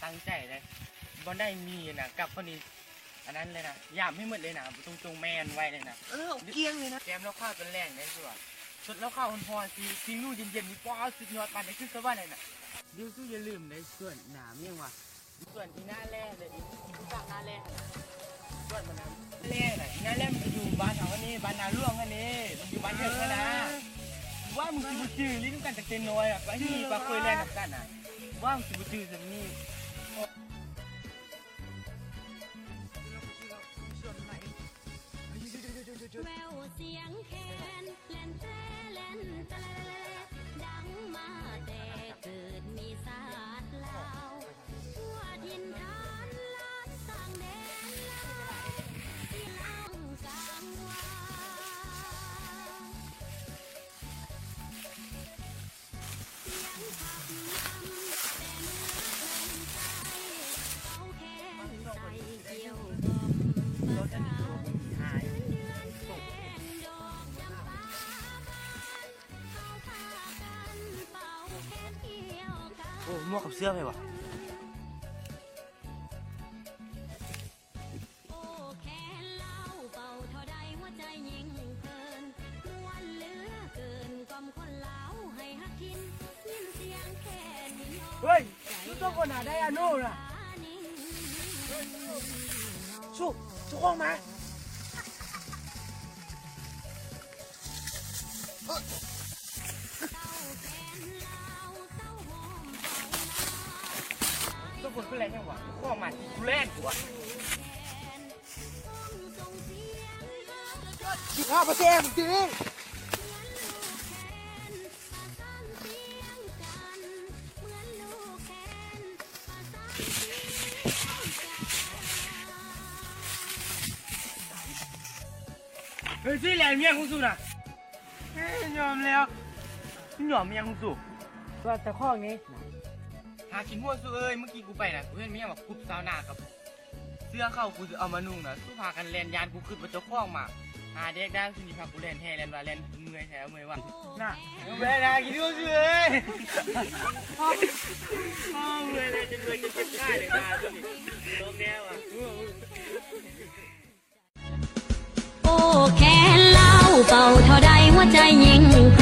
ตั้งใจเลยบอลได้มีนะกับคนนี้อันนั้นเลยนะยามให้หมดเลยนะตรงแมนไว้เลยนะเกี้ยงเลยนะแกมแล้วข้าวเป็นแรงได้ส่วนสุดแล้วข้าวพอซีนู่เย็นๆนี่ป้าสุดยอดปันได้ขึ้นสวรรค์เลยนะเดี๋ยวสู้อย่าลืมในส่วนหนามยังวะส่วนที่หน้าแรกเลยอีกฝั่งหน้าแรกส่วนมันน้ำแรกน่ะหน้าแรกมันอยู่บ้านเขาอันนี้บ้านนาล่วงอันนี้มันอยู่บ้านเถิดนะว่ามึงคือบุจือลิ้นกันจากเต็นน้อยอ่ะไปที่ปลาคุยแรงกับกันอ่ะว่ามึงคือบุจือสันนี่แววเสียงแคนเล่นแตรเล่นแตรดังมาแต่เกิดมีศาสตร์ลาวทั่วถิ่นฐานลาดสร้างแดนลาวที่ล่างกลางวาเสียงขับนำแต่เนื้อเพลงใจเอาแคนใส่เกี่ยวกบประสาน โอ้มั่วกับเสื้อไหมวะโอ้แค่เล่าเป่าเท่าใดหัวใจยิ่งเพลินมวนเหลือเกินกล่อมคนเล่าให้ฮักกินยินเสียงแค่นี้ เฮ้ยทุกคนหาได้อาโน่น่ะสุกออกมาทุกคนคือแรงยังวะข้อมันกูแรงกว่า15%จริงเฮ้ยสิแรงเมียของสูน่ะยอมแล้วยอมเมียของสูก็แต่ข้อนี้หากินหัวสูเอ้ยเมื่อกี้กูไปนะกูเห็นเมียแบบคุบซาวน่ากับเสื้อเข้ากูจะเอามานุ่งนะสู้พากันแลนยานกูขึ้นมาเจ้าข้องมาหาเด็กได้สิพากูแลนแห่แลนว่าแลนเมื่อยแถวเมื่อยว่ะน่ะเมื่อยนะกินหัวสูเอ้ยพ่อเมื่อยเลยจะเมื่อยจะเจ็บได้เลยนะตรงเนี้ยว่ะโอ้แค่เล่าเป่าเท่าใดหัวใจยิ่งเพ